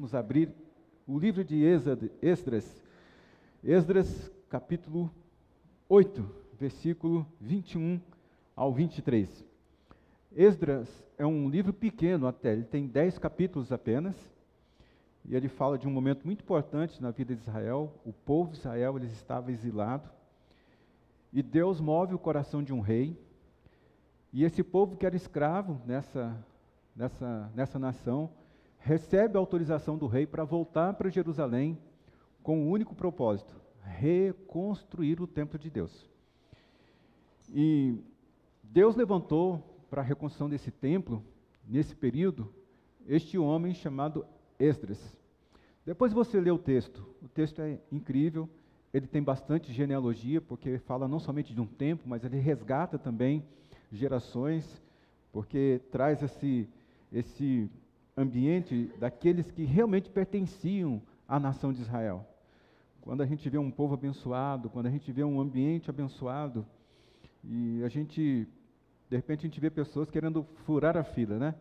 Vamos abrir o livro de Esdras, capítulo 8, versículo 21 ao 23. Esdras é um livro pequeno até, ele tem 10 capítulos apenas, e ele fala de um momento muito importante na vida de Israel. O povo de Israel, eles estava exilado, e Deus move o coração de um rei, e esse povo que era escravo nessa nação, recebe a autorização do rei para voltar para Jerusalém com o único propósito: reconstruir o templo de Deus. E Deus levantou para a reconstrução desse templo, nesse período, este homem chamado Esdras. Depois você lê o texto é incrível, ele tem bastante genealogia, porque fala não somente de um tempo, mas ele resgata também gerações, porque traz esse ambiente daqueles que realmente pertenciam à nação de Israel. Quando a gente vê um povo abençoado, quando a gente vê um ambiente abençoado, e de repente a gente vê pessoas querendo furar a fila, né?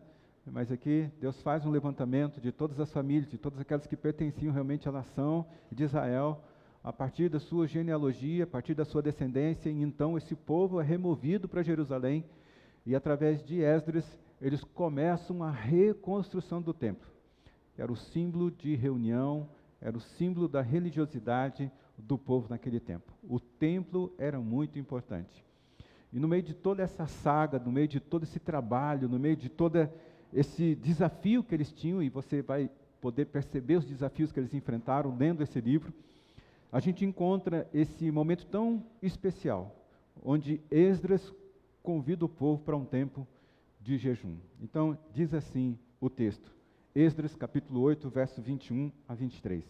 Mas aqui Deus faz um levantamento de todas as famílias, de todas aquelas que pertenciam realmente à nação de Israel, a partir da sua genealogia, a partir da sua descendência, e então esse povo é removido para Jerusalém, e através de Esdras, eles começam a reconstrução do templo. Era o símbolo de reunião, era o símbolo da religiosidade do povo naquele tempo. O templo era muito importante. E no meio de toda essa saga, no meio de todo esse trabalho, no meio de todo esse desafio que eles tinham, e você vai poder perceber os desafios que eles enfrentaram lendo esse livro, a gente encontra esse momento tão especial, onde Esdras convida o povo para um tempo de jejum. Então, diz assim o texto, Esdras capítulo 8, verso 21 a 23.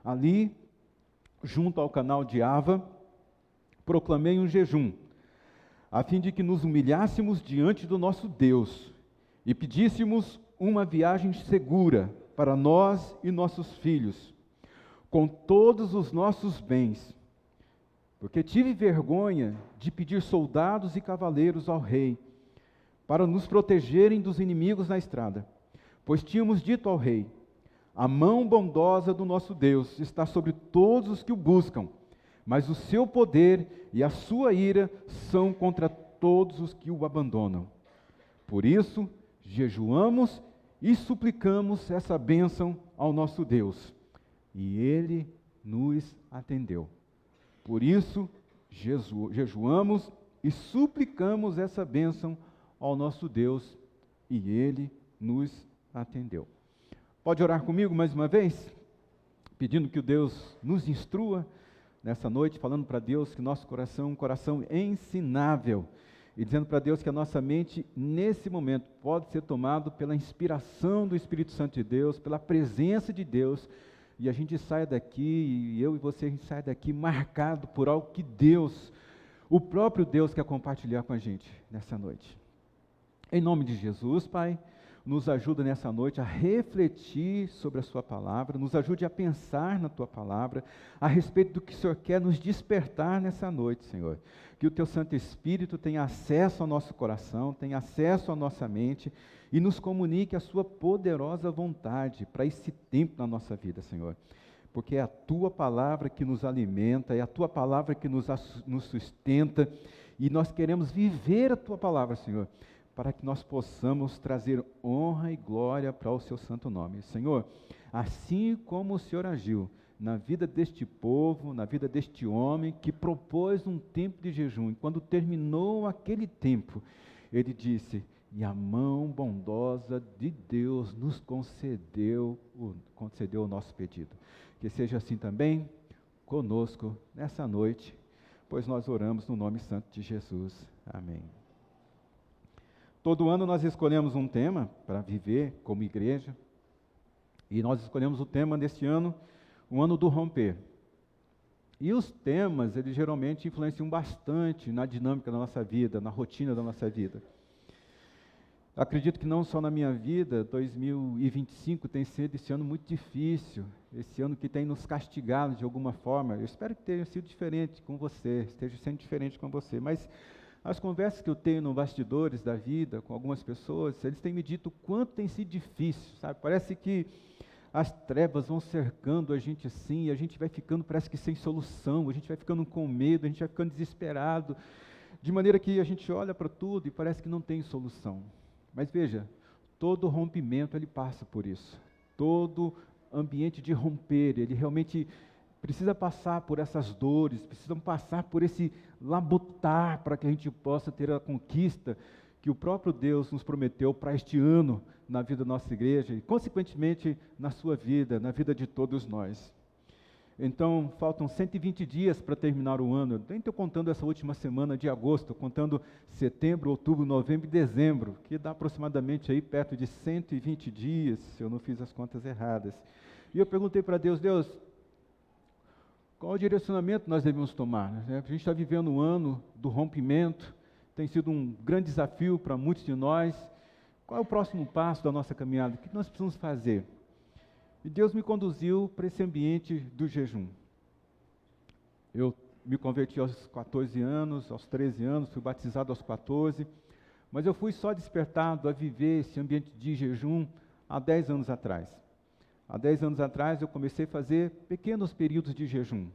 Ali, junto ao canal de Ava, proclamei um jejum, a fim de que nos humilhássemos diante do nosso Deus e pedíssemos uma viagem segura para nós e nossos filhos, com todos os nossos bens, porque tive vergonha de pedir soldados e cavaleiros ao rei, para nos protegerem dos inimigos na estrada. Pois tínhamos dito ao rei: a mão bondosa do nosso Deus está sobre todos os que o buscam, mas o seu poder e a sua ira são contra todos os que o abandonam. Por isso, jejuamos e suplicamos essa bênção ao nosso Deus, e ele nos atendeu. Por isso, jejuamos e suplicamos essa bênção ao nosso Deus, e ele nos atendeu. Pode orar comigo mais uma vez? Pedindo que o Deus nos instrua nessa noite, falando para Deus que nosso coração é um coração ensinável, e dizendo para Deus que a nossa mente, nesse momento, pode ser tomado pela inspiração do Espírito Santo de Deus, pela presença de Deus, e a gente sai daqui, e eu e você, a gente sai daqui marcado por algo que Deus, o próprio Deus, quer compartilhar com a gente nessa noite. Em nome de Jesus, Pai, nos ajuda nessa noite a refletir sobre a Sua palavra, nos ajude a pensar na Tua palavra, a respeito do que o Senhor quer nos despertar nessa noite, Senhor. Que o Teu Santo Espírito tenha acesso ao nosso coração, tenha acesso à nossa mente e nos comunique a Sua poderosa vontade para esse tempo na nossa vida, Senhor. Porque é a Tua palavra que nos alimenta, é a Tua palavra que nos sustenta, e nós queremos viver a Tua palavra, Senhor, para que nós possamos trazer honra e glória para o Seu santo nome. Senhor, assim como o Senhor agiu na vida deste povo, na vida deste homem que propôs um tempo de jejum, e quando terminou aquele tempo, ele disse: e a mão bondosa de Deus nos concedeu o nosso pedido. Que seja assim também conosco nessa noite, pois nós oramos no nome santo de Jesus. Amém. Todo ano nós escolhemos um tema para viver como igreja, e nós escolhemos o tema deste ano, o ano do romper. E os temas, eles geralmente influenciam bastante na dinâmica da nossa vida, na rotina da nossa vida. Acredito que não só na minha vida, 2025 tem sido esse ano muito difícil, esse ano que tem nos castigado de alguma forma. Eu espero que tenha sido diferente com você, esteja sendo diferente com você, mas as conversas que eu tenho no bastidores da vida com algumas pessoas, eles têm me dito o quanto tem sido difícil, sabe? Parece que as trevas vão cercando a gente assim, e a gente vai ficando, parece que sem solução, a gente vai ficando com medo, a gente vai ficando desesperado, de maneira que a gente olha para tudo e parece que não tem solução. Mas veja, todo rompimento ele passa por isso. Todo ambiente de romper, ele realmente precisa passar por essas dores, precisam passar por esse labutar para que a gente possa ter a conquista que o próprio Deus nos prometeu para este ano na vida da nossa igreja e, consequentemente, na sua vida, na vida de todos nós. Então, faltam 120 dias para terminar o ano. Eu nem estou contando essa última semana de agosto, contando setembro, outubro, novembro e dezembro, que dá aproximadamente aí perto de 120 dias, se eu não fiz as contas erradas. E eu perguntei para Deus, qual o direcionamento nós devemos tomar? A gente está vivendo um ano do rompimento, tem sido um grande desafio para muitos de nós. Qual é o próximo passo da nossa caminhada? O que nós precisamos fazer? E Deus me conduziu para esse ambiente do jejum. Eu me converti aos 14 anos, aos 13 anos, fui batizado aos 14, mas eu fui só despertado a viver esse ambiente de jejum há 10 anos atrás. Há 10 anos atrás eu comecei a fazer pequenos períodos de jejum.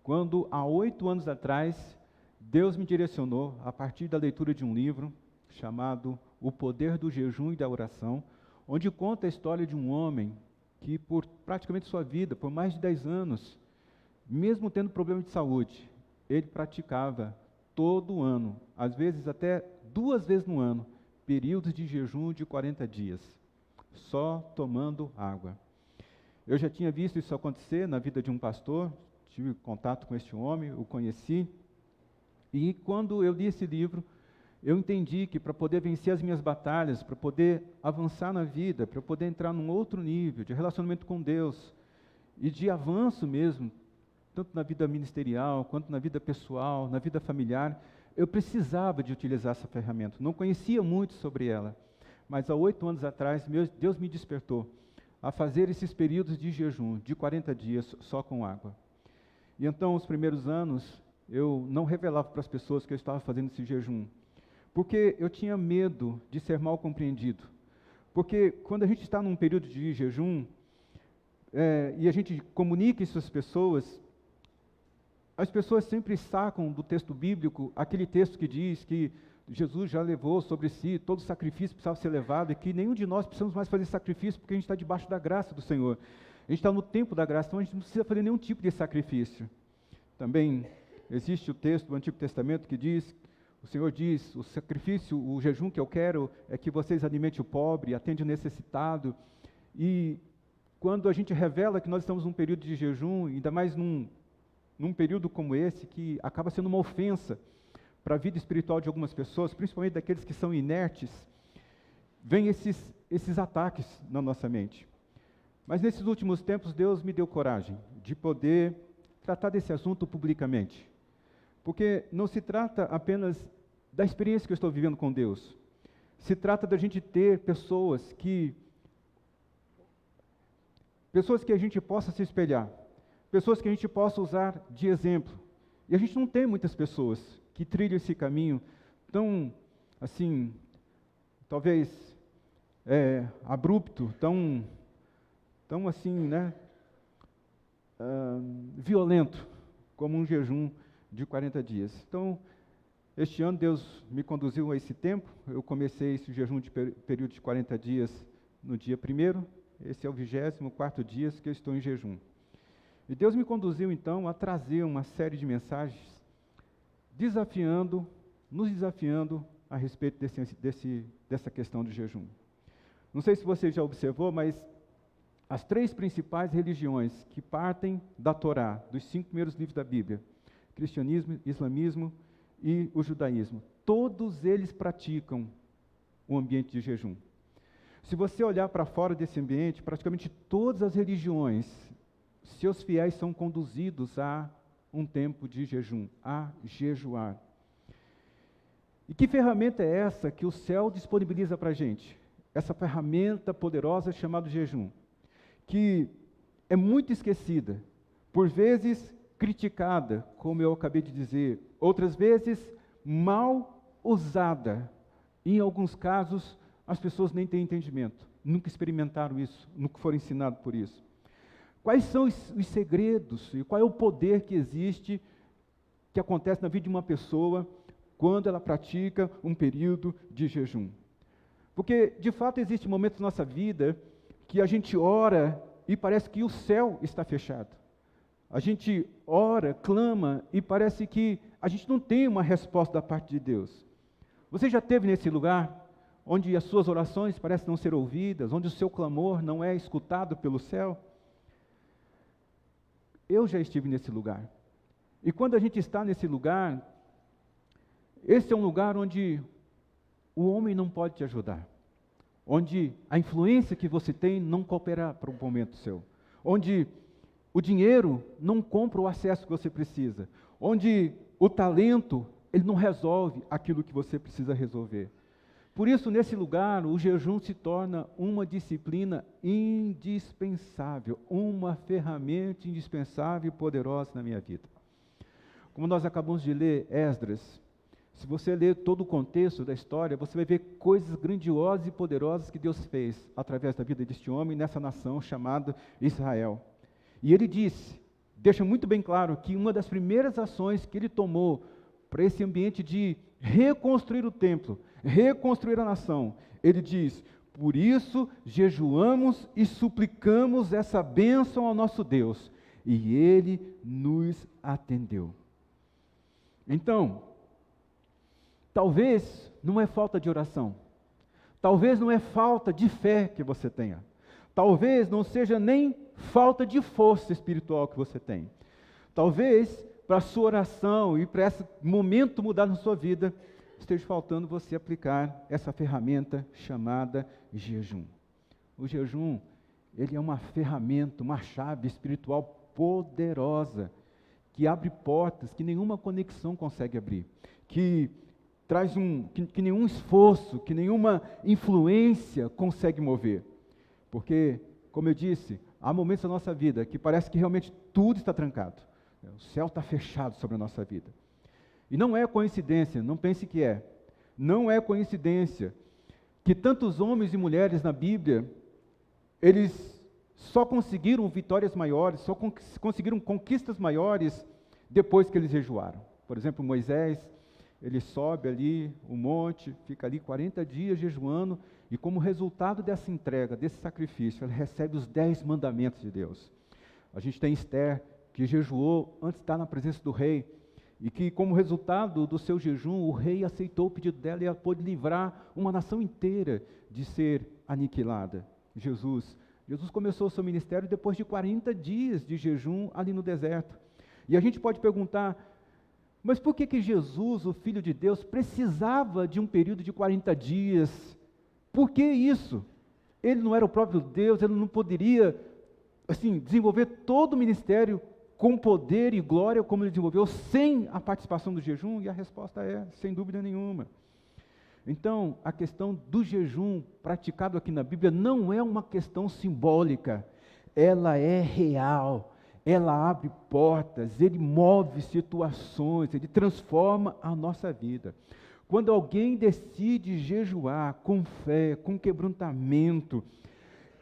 Quando há 8 anos atrás, Deus me direcionou, a partir da leitura de um livro chamado O Poder do Jejum e da Oração, onde conta a história de um homem que por praticamente sua vida, por mais de 10 anos, mesmo tendo problema de saúde, ele praticava todo ano, às vezes até 2 vezes no ano, períodos de jejum de 40 dias, só tomando água. Eu já tinha visto isso acontecer na vida de um pastor, tive contato com este homem, o conheci, e quando eu li esse livro, eu entendi que para poder vencer as minhas batalhas, para poder avançar na vida, para poder entrar num outro nível de relacionamento com Deus e de avanço mesmo, tanto na vida ministerial, quanto na vida pessoal, na vida familiar, eu precisava de utilizar essa ferramenta. Não conhecia muito sobre ela, mas há 8 anos atrás, Deus me despertou a fazer esses períodos de jejum, de 40 dias, só com água. E então, os primeiros anos, eu não revelava para as pessoas que eu estava fazendo esse jejum, porque eu tinha medo de ser mal compreendido. Porque quando a gente está num período de jejum, e a gente comunica isso às pessoas, as pessoas sempre sacam do texto bíblico aquele texto que diz que Jesus já levou sobre si todo sacrifício que precisava ser levado e que nenhum de nós precisamos mais fazer sacrifício porque a gente está debaixo da graça do Senhor. A gente está no tempo da graça, então a gente não precisa fazer nenhum tipo de sacrifício. Também existe o texto do Antigo Testamento que diz, o Senhor diz, o sacrifício, o jejum que eu quero é que vocês alimentem o pobre, atendem o necessitado. E quando a gente revela que nós estamos num período de jejum, ainda mais num período como esse, que acaba sendo uma ofensa para a vida espiritual de algumas pessoas, principalmente daqueles que são inertes, vem esses ataques na nossa mente. Mas nesses últimos tempos, Deus me deu coragem de poder tratar desse assunto publicamente. Porque não se trata apenas da experiência que eu estou vivendo com Deus. Se trata da gente ter pessoas que a gente possa se espelhar, pessoas que a gente possa usar de exemplo. E a gente não tem muitas pessoas que trilham esse caminho tão, assim, talvez abrupto, tão assim, né, violento, como um jejum de 40 dias. Então, este ano Deus me conduziu a esse tempo, eu comecei esse jejum de período de 40 dias no dia 1º, esse é o 24º dia que eu estou em jejum. E Deus me conduziu então a trazer uma série de mensagens nos desafiando a respeito dessa questão do jejum. Não sei se você já observou, mas as 3 principais religiões que partem da Torá, dos 5 primeiros livros da Bíblia, cristianismo, islamismo e o judaísmo, todos eles praticam o ambiente de jejum. Se você olhar para fora desse ambiente, praticamente todas as religiões, seus fiéis são conduzidos a um tempo de jejum, a jejuar. E que ferramenta é essa que o céu disponibiliza para a gente? Essa ferramenta poderosa chamada jejum, que é muito esquecida, por vezes criticada, como eu acabei de dizer, outras vezes mal usada. Em alguns casos, as pessoas nem têm entendimento. nunca experimentaram isso, nunca foram ensinados por isso. Quais são os segredos e qual é o poder que existe, que acontece na vida de uma pessoa quando ela pratica um período de jejum? Porque, de fato, existem momentos na nossa vida que a gente ora e parece que o céu está fechado. A gente ora, clama e parece que a gente não tem uma resposta da parte de Deus. Você já esteve nesse lugar onde as suas orações parecem não ser ouvidas, onde o seu clamor não é escutado pelo céu? Eu já estive nesse lugar. E quando a gente está nesse lugar, esse é um lugar onde o homem não pode te ajudar, onde a influência que você tem não coopera para o momento seu, onde o dinheiro não compra o acesso que você precisa, onde o talento, ele não resolve aquilo que você precisa resolver. Por isso, nesse lugar, o jejum se torna uma disciplina indispensável, uma ferramenta indispensável e poderosa na minha vida. Como nós acabamos de ler Esdras, se você ler todo o contexto da história, você vai ver coisas grandiosas e poderosas que Deus fez através da vida deste homem nessa nação chamada Israel. E ele disse, deixa muito bem claro que uma das primeiras ações que ele tomou para esse ambiente de reconstruir o templo, reconstruir a nação, ele diz: por isso jejuamos e suplicamos essa bênção ao nosso Deus, e ele nos atendeu. Então, talvez não é falta de oração, talvez não é falta de fé que você tenha, talvez não seja nem falta de força espiritual que você tem. Talvez para a sua oração e para esse momento mudar na sua vida, esteja faltando você aplicar essa ferramenta chamada jejum. O jejum, ele é uma ferramenta, uma chave espiritual poderosa, que abre portas que nenhuma conexão consegue abrir, que traz que nenhum esforço, que nenhuma influência consegue mover. Porque, como eu disse, há momentos da nossa vida que parece que realmente tudo está trancado. O céu está fechado sobre a nossa vida. E não é coincidência, não pense que é. Não é coincidência que tantos homens e mulheres na Bíblia, eles só conseguiram vitórias maiores, só conseguiram conquistas maiores depois que eles jejuaram. Por exemplo, Moisés, ele sobe ali o monte, fica ali 40 dias jejuando, e como resultado dessa entrega, desse sacrifício, ele recebe os 10 mandamentos de Deus. A gente tem Esther, que jejuou antes de estar na presença do rei, e que como resultado do seu jejum, o rei aceitou o pedido dela e ela pôde livrar uma nação inteira de ser aniquilada. Jesus começou o seu ministério depois de 40 dias de jejum ali no deserto. E a gente pode perguntar, mas por que Jesus, o Filho de Deus, precisava de um período de 40 dias? Por que isso? Ele não era o próprio Deus, ele não poderia desenvolver todo o ministério com poder e glória como ele desenvolveu, sem a participação do jejum? E a resposta é, sem dúvida nenhuma. Então, a questão do jejum praticado aqui na Bíblia não é uma questão simbólica, ela é real, ela abre portas, ele move situações, ele transforma a nossa vida. Quando alguém decide jejuar com fé, com quebrantamento,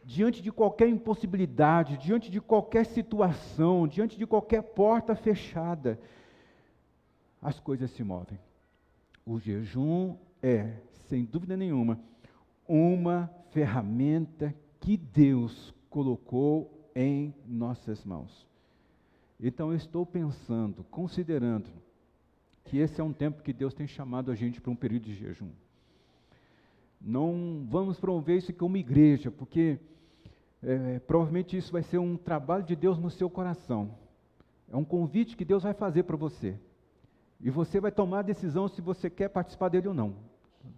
diante de qualquer impossibilidade, diante de qualquer situação, diante de qualquer porta fechada, as coisas se movem. O jejum é, sem dúvida nenhuma, uma ferramenta que Deus colocou em nossas mãos. Então eu estou pensando, considerando, que esse é um tempo que Deus tem chamado a gente para um período de jejum. Não vamos promover isso como igreja, porque provavelmente isso vai ser um trabalho de Deus no seu coração. É um convite que Deus vai fazer para você. E você vai tomar a decisão se você quer participar dele ou não.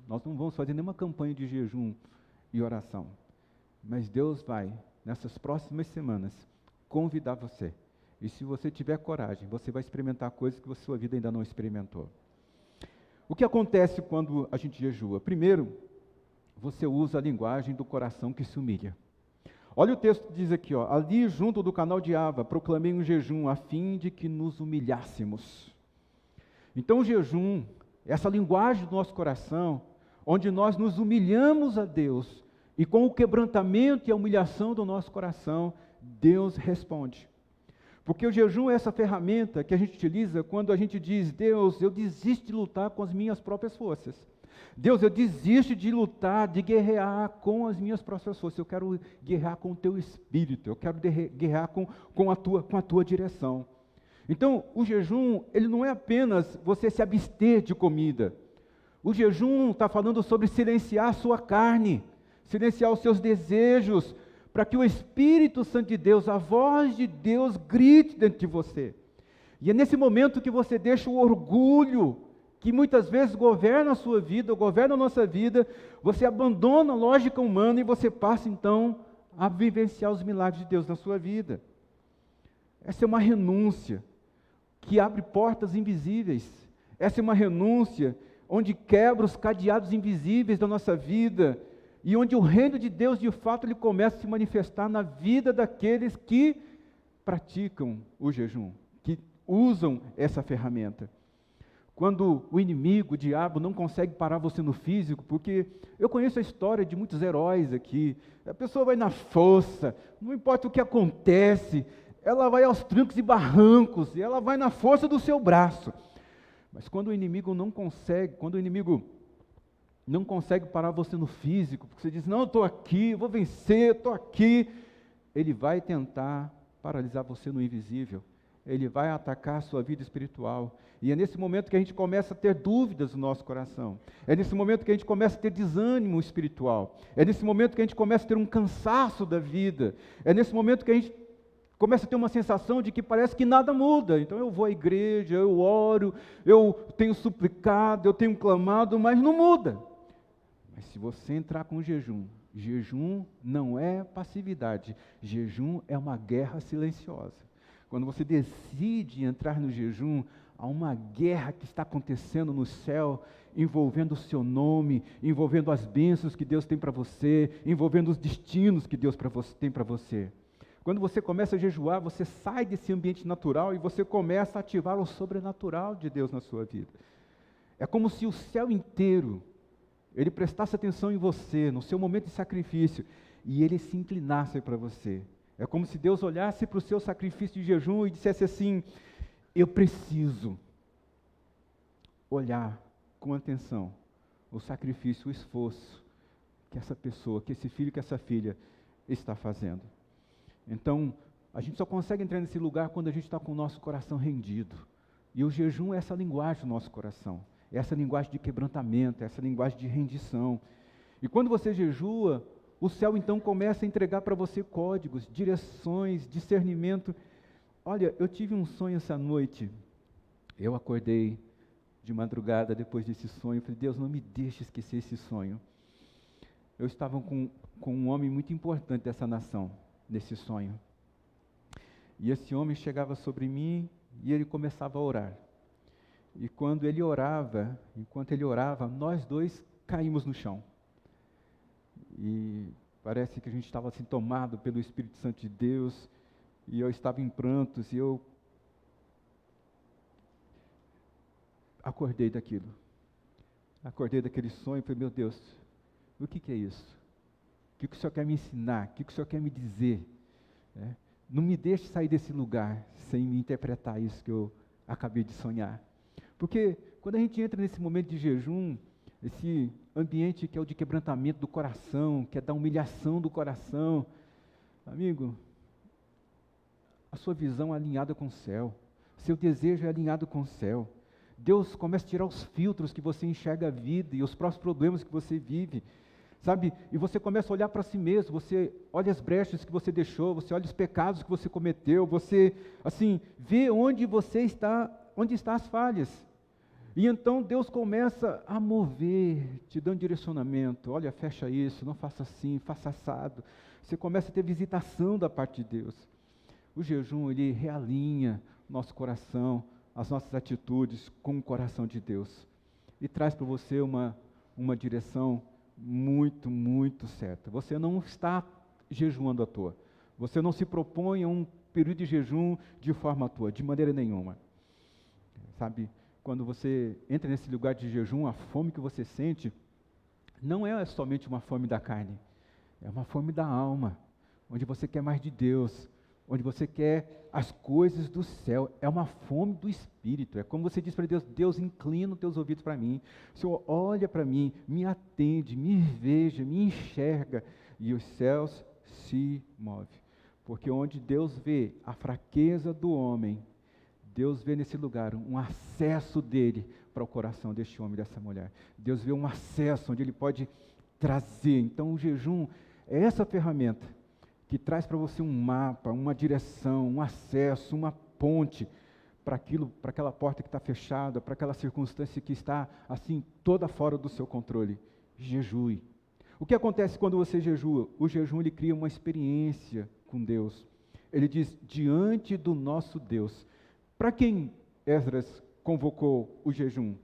Nós não vamos fazer nenhuma campanha de jejum e oração. Mas Deus vai, nessas próximas semanas, convidar você. E se você tiver coragem, você vai experimentar coisas que a sua vida ainda não experimentou. O que acontece quando a gente jejua? Primeiro, você usa a linguagem do coração que se humilha. Olha o texto que diz aqui, ali junto do canal de Ava, proclamei um jejum a fim de que nos humilhássemos. Então o jejum, essa linguagem do nosso coração, onde nós nos humilhamos a Deus E com o quebrantamento e a humilhação do nosso coração, Deus responde. Porque o jejum é essa ferramenta que a gente utiliza quando a gente diz: Deus, eu desisto de lutar com as minhas próprias forças. Deus, eu desisto de lutar, de guerrear com as minhas próprias forças. Eu quero guerrear com o teu espírito, eu quero guerrear com a tua direção. Então, o jejum, ele não é apenas você se abster de comida. O jejum está falando sobre silenciar a sua carne, silenciar os seus desejos, para que o Espírito Santo de Deus, a voz de Deus, grite dentro de você. E é nesse momento que você deixa o orgulho, que muitas vezes governa a sua vida, governa a nossa vida, você abandona a lógica humana e você passa então a vivenciar os milagres de Deus na sua vida. Essa é uma renúncia que abre portas invisíveis. Essa é uma renúncia onde quebra os cadeados invisíveis da nossa vida e onde o reino de Deus, de fato, ele começa a se manifestar na vida daqueles que praticam o jejum, que usam essa ferramenta. Quando o inimigo, o diabo, não consegue parar você no físico, porque eu conheço a história de muitos heróis aqui, a pessoa vai na força, não importa o que acontece, ela vai aos trancos e barrancos, e ela vai na força do seu braço. Mas quando o inimigo não consegue, parar você no físico, porque você diz: não, eu estou aqui, eu vou vencer, eu estou aqui, ele vai tentar paralisar você no invisível, ele vai atacar a sua vida espiritual, e é nesse momento que a gente começa a ter dúvidas no nosso coração, é nesse momento que a gente começa a ter desânimo espiritual, é nesse momento que a gente começa a ter um cansaço da vida, é nesse momento que a gente começa a ter uma sensação de que parece que nada muda. Então eu vou à igreja, eu oro, eu tenho suplicado, eu tenho clamado, mas não muda. Mas se você entrar com jejum, jejum não é passividade, jejum é uma guerra silenciosa. Quando você decide entrar no jejum, há uma guerra que está acontecendo no céu, envolvendo o seu nome, envolvendo as bênçãos que Deus tem para você, envolvendo os destinos que Deus tem para você. Quando você começa a jejuar, você sai desse ambiente natural e você começa a ativar o sobrenatural de Deus na sua vida. É como se o céu inteiro, ele prestasse atenção em você, no seu momento de sacrifício, e ele se inclinasse para você. É como se Deus olhasse para o seu sacrifício de jejum e dissesse assim: eu preciso olhar com atenção o sacrifício, o esforço que essa pessoa, que esse filho, que essa filha está fazendo. Então, a gente só consegue entrar nesse lugar quando a gente está com o nosso coração rendido. E o jejum é essa linguagem do nosso coração, é essa linguagem de quebrantamento, é essa linguagem de rendição. E quando você jejua, o céu então começa a entregar para você códigos, direções, discernimento. Olha, eu tive um sonho essa noite, eu acordei de madrugada depois desse sonho, falei: Deus, não me deixe esquecer esse sonho. Eu estava com um homem muito importante dessa nação, nesse sonho. E esse homem chegava sobre mim e ele começava a orar. E enquanto ele orava, nós dois caímos no chão. E parece que a gente estava assim tomado pelo Espírito Santo de Deus, e eu estava em prantos, e eu acordei daquilo. Acordei daquele sonho e falei: meu Deus, o que é isso? O que o Senhor quer me ensinar? O que o Senhor quer me dizer? Não me deixe sair desse lugar sem me interpretar isso que eu acabei de sonhar. Porque quando a gente entra nesse momento de jejum, esse ambiente que é o de quebrantamento do coração, que é da humilhação do coração, amigo, a sua visão é alinhada com o céu, seu desejo é alinhado com o céu. Deus começa a tirar os filtros que você enxerga a vida e os próprios problemas que você vive, sabe? E você começa a olhar para si mesmo, você olha as brechas que você deixou, você olha os pecados que você cometeu, você, assim, vê onde estão as falhas. E então Deus começa a mover, te dando direcionamento. Olha, fecha isso, não faça assim, faça assado. Você começa a ter visitação da parte de Deus. O jejum, ele realinha nosso coração, as nossas atitudes com o coração de Deus. E traz para você uma direção muito, muito certa. Você não está jejuando à toa. Você não se propõe a um período de jejum de forma à toa, de maneira nenhuma. Sabe, quando você entra nesse lugar de jejum, a fome que você sente não é somente uma fome da carne, É uma fome da alma, onde você quer mais de Deus, onde você quer as coisas do céu. É uma fome do Espírito. É como você diz para Deus: Deus, inclina os teus ouvidos para mim. Senhor, olha para mim, me atende, me veja, me enxerga. E os céus se movem. Porque onde Deus vê a fraqueza do homem, Deus vê nesse lugar um acesso dele para o coração deste homem e dessa mulher. Deus vê um acesso onde ele pode trazer. Então o jejum é essa ferramenta que traz para você um mapa, uma direção, um acesso, uma ponte para aquela porta que está fechada, para aquela circunstância que está assim toda fora do seu controle. Jejue. O que acontece quando você jejua? O jejum ele cria uma experiência com Deus. Ele diz: diante do nosso Deus. Para quem Esdras convocou o jejum?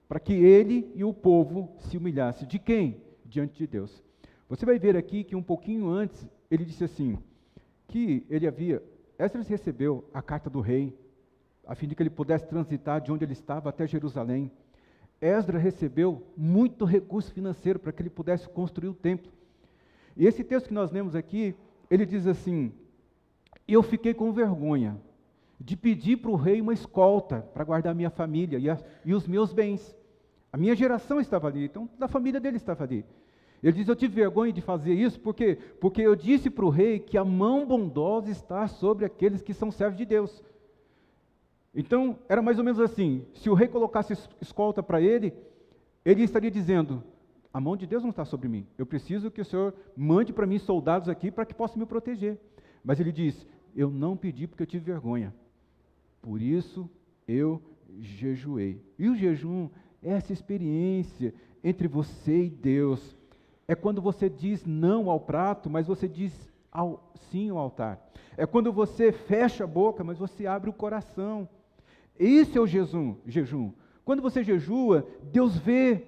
Para que ele e o povo se humilhassem. De quem? Diante de Deus. Você vai ver aqui que um pouquinho antes, ele disse assim, que Esdras recebeu a carta do rei, a fim de que ele pudesse transitar de onde ele estava até Jerusalém. Esdras recebeu muito recurso financeiro para que ele pudesse construir o templo. E esse texto que nós lemos aqui, ele diz assim: eu fiquei com vergonha de pedir para o rei uma escolta para guardar a minha família e os meus bens. A minha geração estava ali, então a família dele estava ali. Ele diz: eu tive vergonha de fazer isso, porque eu disse para o rei que a mão bondosa está sobre aqueles que são servos de Deus. Então, era mais ou menos assim: se o rei colocasse escolta para ele, ele estaria dizendo: a mão de Deus não está sobre mim, eu preciso que o Senhor mande para mim soldados aqui para que possam me proteger. Mas ele diz: eu não pedi porque eu tive vergonha, por isso eu jejuei. E o jejum é essa experiência entre você e Deus. É quando você diz não ao prato, mas você diz sim ao altar. É quando você fecha a boca, mas você abre o coração. Esse é o jejum. Quando você jejua, Deus vê.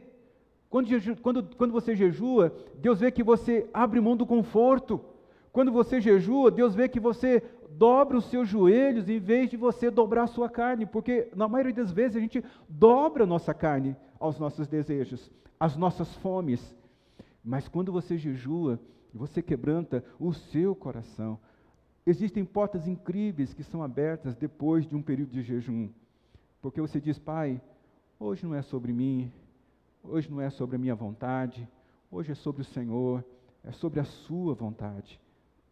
Quando você jejua, Deus vê que você abre mão do conforto. Quando você jejua, Deus vê que você dobra os seus joelhos em vez de você dobrar a sua carne, porque na maioria das vezes a gente dobra a nossa carne aos nossos desejos, às nossas fomes. Mas quando você jejua, você quebranta o seu coração. Existem portas incríveis que são abertas depois de um período de jejum. Porque você diz: Pai, hoje não é sobre mim, hoje não é sobre a minha vontade, hoje é sobre o Senhor, é sobre a sua vontade.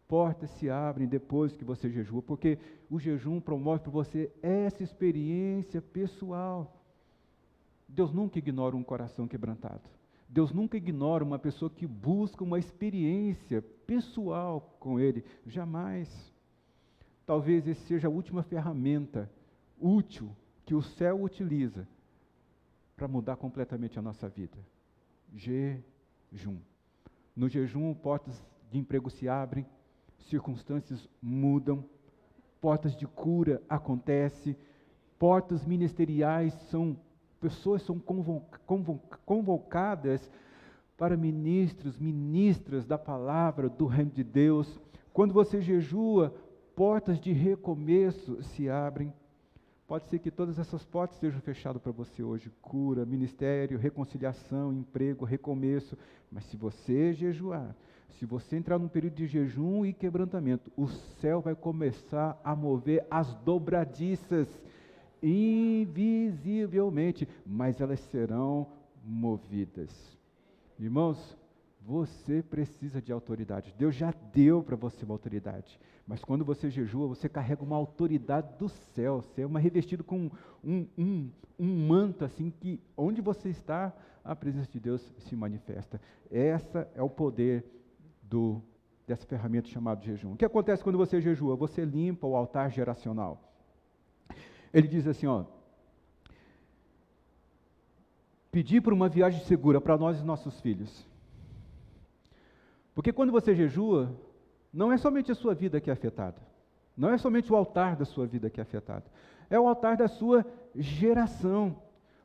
Portas se abrem depois que você jejua, porque o jejum promove para você essa experiência pessoal. Deus nunca ignora um coração quebrantado. Deus nunca ignora uma pessoa que busca uma experiência pessoal com Ele. Jamais. Talvez essa seja a última ferramenta útil que o céu utiliza para mudar completamente a nossa vida. Jejum. No jejum, portas de emprego se abrem, circunstâncias mudam, portas de cura acontecem, portas ministeriais pessoas são convocadas para ministras da palavra do reino de Deus. Quando você jejua, portas de recomeço se abrem. Pode ser que todas essas portas estejam fechadas para você hoje: cura, ministério, reconciliação, emprego, recomeço. Mas se você jejuar, se você entrar num período de jejum e quebrantamento, o céu vai começar a mover as dobradiças invisivelmente, mas elas serão movidas. Irmãos, você precisa de autoridade. Deus já deu para você uma autoridade, mas quando você jejua, você carrega uma autoridade do céu. Você é revestido com um manto assim, que onde você está, a presença de Deus se manifesta. Essa é o poder dessa ferramenta chamada jejum. O que acontece quando você jejua? Você limpa o altar geracional. Ele diz assim, pedir por uma viagem segura para nós e nossos filhos. Porque quando você jejua, não é somente a sua vida que é afetada. Não é somente o altar da sua vida que é afetado. É o altar da sua geração.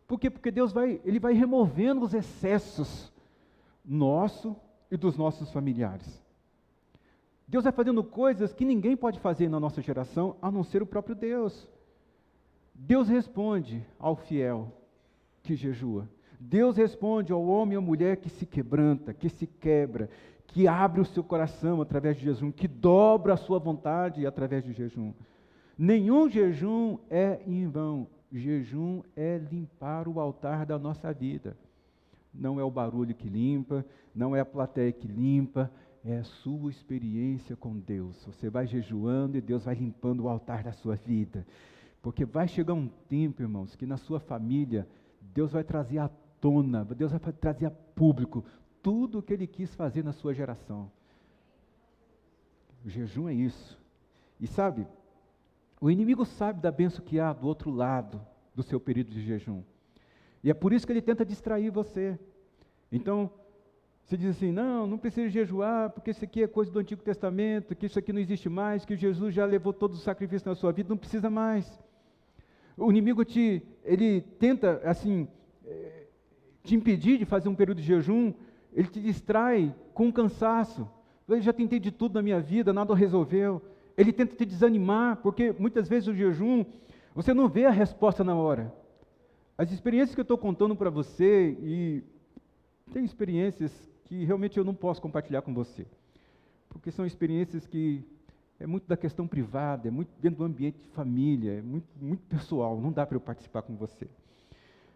Por quê? Porque Deus vai removendo os excessos nosso e dos nossos familiares. Deus vai fazendo coisas que ninguém pode fazer na nossa geração, a não ser o próprio Deus. Deus responde ao fiel que jejua. Deus responde ao homem ou mulher que se quebranta, que se quebra, que abre o seu coração através de jejum, que dobra a sua vontade através de jejum. Nenhum jejum é em vão. Jejum é limpar o altar da nossa vida. Não é o barulho que limpa, não é a plateia que limpa, é a sua experiência com Deus. Você vai jejuando e Deus vai limpando o altar da sua vida. Porque vai chegar um tempo, irmãos, que na sua família, Deus vai trazer à tona, Deus vai trazer a público tudo o que Ele quis fazer na sua geração. O jejum é isso. E sabe, o inimigo sabe da bênção que há do outro lado do seu período de jejum. E é por isso que ele tenta distrair você. Então, você diz assim, não precisa jejuar, porque isso aqui é coisa do Antigo Testamento, que isso aqui não existe mais, que Jesus já levou todos os sacrifícios na sua vida, não precisa mais. O inimigo ele tenta, assim, te impedir de fazer um período de jejum, ele te distrai com cansaço. Eu já tentei de tudo na minha vida, nada resolveu. Ele tenta te desanimar, porque muitas vezes o jejum, você não vê a resposta na hora. As experiências que eu estou contando para você, e tem experiências que realmente eu não posso compartilhar com você, porque são experiências que é muito da questão privada, é muito dentro do ambiente de família, é muito pessoal, não dá para eu participar com você.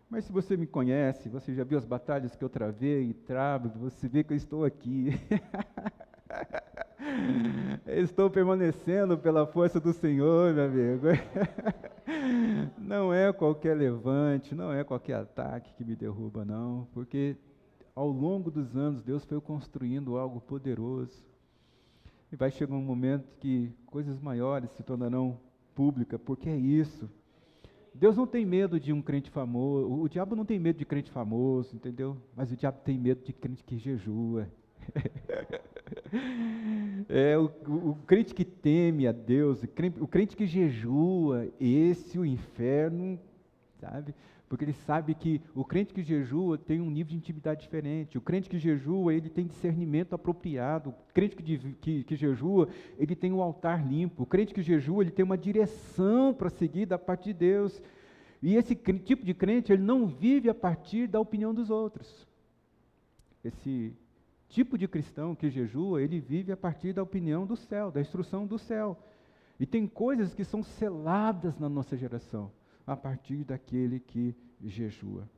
Mas se você me conhece, você já viu as batalhas que eu travei e travo, você vê que eu estou aqui. Estou permanecendo pela força do Senhor, meu amigo. Não é qualquer levante, não é qualquer ataque que me derruba, não, porque ao longo dos anos Deus foi construindo algo poderoso. E vai chegar um momento que coisas maiores se tornarão públicas, porque é isso. Deus não tem medo de um crente famoso, o diabo não tem medo de crente famoso, entendeu? Mas o diabo tem medo de crente que jejua. O crente que teme a Deus, o crente que jejua, esse o inferno, sabe? Porque ele sabe que o crente que jejua tem um nível de intimidade diferente, o crente que jejua, ele tem discernimento apropriado, o crente que jejua, ele tem um altar limpo, o crente que jejua, ele tem uma direção para seguir da parte de Deus, e esse tipo de crente, ele não vive a partir da opinião dos outros. Esse tipo de cristão que jejua, ele vive a partir da opinião do céu, da instrução do céu. E tem coisas que são seladas na nossa geração, a partir daquele que jejua.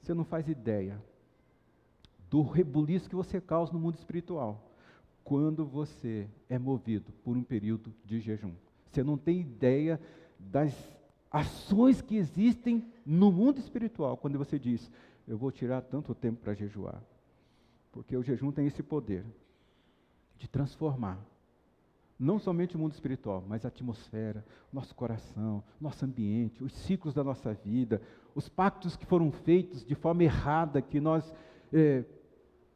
Você não faz ideia do rebuliço que você causa no mundo espiritual, quando você é movido por um período de jejum. Você não tem ideia das ações que existem no mundo espiritual, quando você diz, eu vou tirar tanto tempo para jejuar. Porque o jejum tem esse poder de transformar, não somente o mundo espiritual, mas a atmosfera, nosso coração, nosso ambiente, os ciclos da nossa vida, os pactos que foram feitos de forma errada, que nós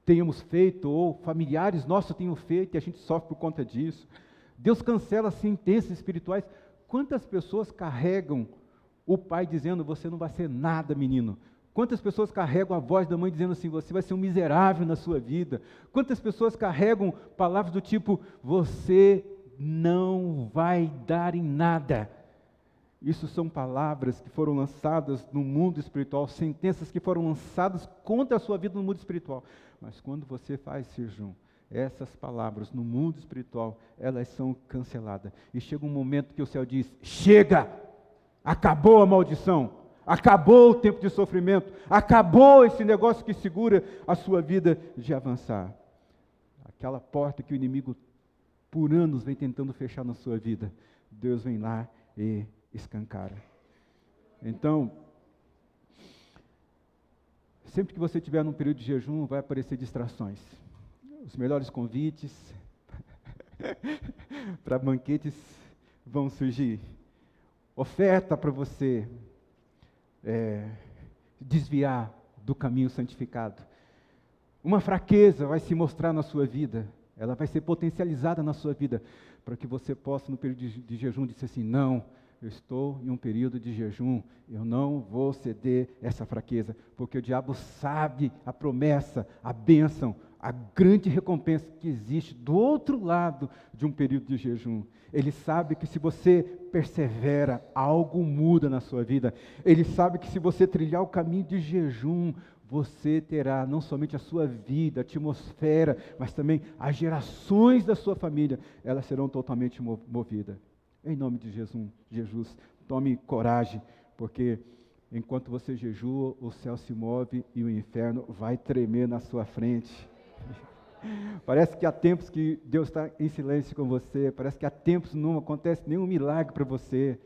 tenhamos feito, ou familiares nossos tenham feito, e a gente sofre por conta disso. Deus cancela sentenças espirituais. Quantas pessoas carregam o pai dizendo, você não vai ser nada, menino? Quantas pessoas carregam a voz da mãe dizendo assim, você vai ser um miserável na sua vida? Quantas pessoas carregam palavras do tipo, você não vai dar em nada? Isso são palavras que foram lançadas no mundo espiritual, sentenças que foram lançadas contra a sua vida no mundo espiritual. Mas quando você faz jejum, essas palavras no mundo espiritual, elas são canceladas. E chega um momento que o céu diz, chega! Acabou a maldição! Acabou o tempo de sofrimento, acabou esse negócio que segura a sua vida de avançar. Aquela porta que o inimigo por anos vem tentando fechar na sua vida, Deus vem lá e escancara. Então, sempre que você estiver num período de jejum, vai aparecer distrações. Os melhores convites para banquetes vão surgir. Oferta para você desviar do caminho santificado. Uma fraqueza vai se mostrar na sua vida, ela vai ser potencializada na sua vida, para que você possa, no período de jejum, dizer assim, não, eu estou em um período de jejum, eu não vou ceder essa fraqueza, porque o diabo sabe a promessa, a bênção, a grande recompensa que existe do outro lado de um período de jejum. Ele sabe que se você persevera, algo muda na sua vida. Ele sabe que se você trilhar o caminho de jejum, você terá não somente a sua vida, a atmosfera, mas também as gerações da sua família, elas serão totalmente movidas. Em nome de Jesus, tome coragem, porque enquanto você jejua, o céu se move e o inferno vai tremer na sua frente. Parece que há tempos que Deus está em silêncio com você, parece que há tempos não acontece nenhum milagre para você.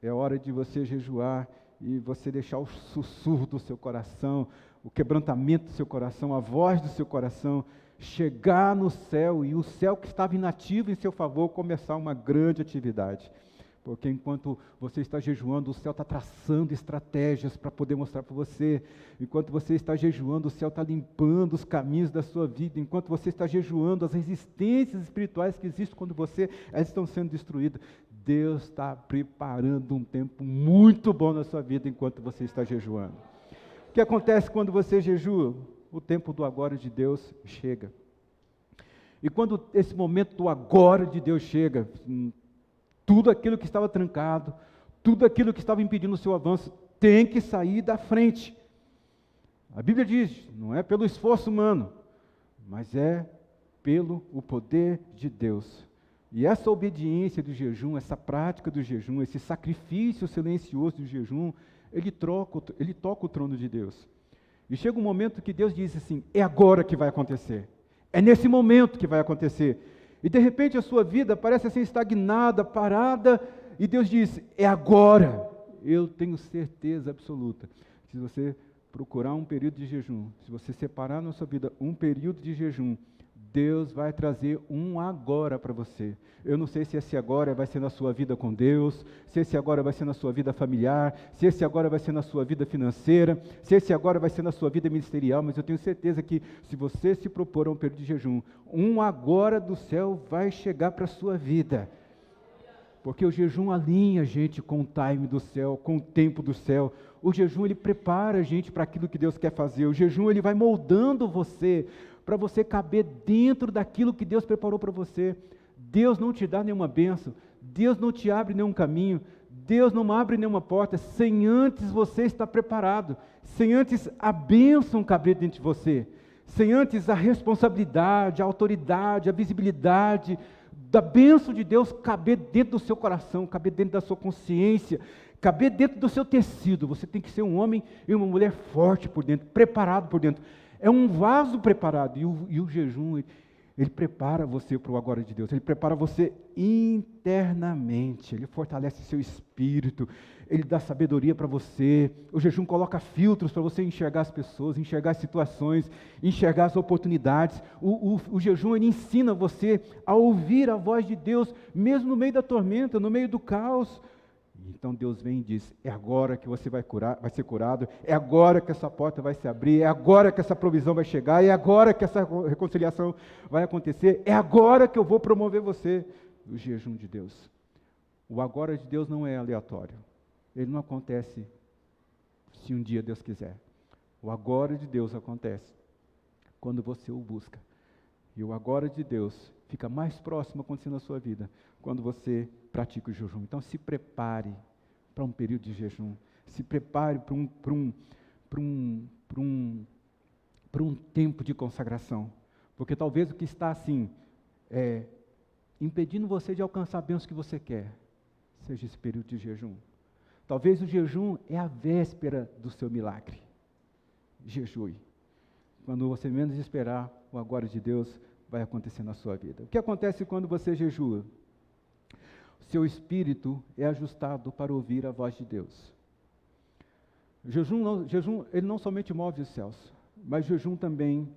É hora de você jejuar e você deixar o sussurro do seu coração, o quebrantamento do seu coração, a voz do seu coração, chegar no céu e o céu que estava inativo em seu favor começar uma grande atividade. Porque enquanto você está jejuando, o céu está traçando estratégias para poder mostrar para você. Enquanto você está jejuando, o céu está limpando os caminhos da sua vida. Enquanto você está jejuando, as resistências espirituais que existem quando você, elas estão sendo destruídas. Deus está preparando um tempo muito bom na sua vida enquanto você está jejuando. O que acontece quando você jejua? O tempo do agora de Deus chega. E quando esse momento do agora de Deus chega, tudo aquilo que estava trancado, tudo aquilo que estava impedindo o seu avanço, tem que sair da frente. A Bíblia diz, não é pelo esforço humano, mas é pelo o poder de Deus. E essa obediência do jejum, essa prática do jejum, esse sacrifício silencioso do jejum, ele toca o trono de Deus. E chega um momento que Deus diz assim, é agora que vai acontecer. É nesse momento que vai acontecer. E de repente a sua vida parece assim estagnada, parada, e Deus diz, é agora. Eu tenho certeza absoluta. Se você procurar um período de jejum, se você separar na sua vida um período de jejum, Deus vai trazer um agora para você. Eu não sei se esse agora vai ser na sua vida com Deus, se esse agora vai ser na sua vida familiar, se esse agora vai ser na sua vida financeira, se esse agora vai ser na sua vida ministerial, mas eu tenho certeza que se você se propor a um período de jejum, um agora do céu vai chegar para a sua vida. Porque o jejum alinha a gente com o time do céu, com o tempo do céu. O jejum, ele prepara a gente para aquilo que Deus quer fazer. O jejum, ele vai moldando você, para você caber dentro daquilo que Deus preparou para você. Deus não te dá nenhuma bênção, Deus não te abre nenhum caminho, Deus não abre nenhuma porta, sem antes você estar preparado, sem antes a bênção caber dentro de você, sem antes a responsabilidade, a autoridade, a visibilidade da bênção de Deus caber dentro do seu coração, caber dentro da sua consciência, caber dentro do seu tecido. Você tem que ser um homem e uma mulher forte por dentro, preparado por dentro. É um vaso preparado, e o jejum, ele prepara você para o agora de Deus, ele prepara você internamente, ele fortalece seu espírito, ele dá sabedoria para você. O jejum coloca filtros para você enxergar as pessoas, enxergar as situações, enxergar as oportunidades. O jejum, ele ensina você a ouvir a voz de Deus, mesmo no meio da tormenta, no meio do caos. Então Deus vem e diz, é agora que você vai ser curado, é agora que essa porta vai se abrir, é agora que essa provisão vai chegar, é agora que essa reconciliação vai acontecer, é agora que eu vou promover você. O jejum de Deus. O agora de Deus não é aleatório. Ele não acontece se um dia Deus quiser. O agora de Deus acontece quando você o busca. E o agora de Deus fica mais próximo acontecendo na sua vida quando você pratica o jejum. Então se prepare para um período de jejum. Se prepare para um tempo de consagração. Porque talvez o que está assim, impedindo você de alcançar a bênção que você quer, seja esse período de jejum. Talvez o jejum é a véspera do seu milagre. Jejue. Quando você menos esperar, o agora de Deus vai acontecer na sua vida. O que acontece quando você jejua? O seu espírito é ajustado para ouvir a voz de Deus. O jejum, ele não somente move os céus, mas o jejum também,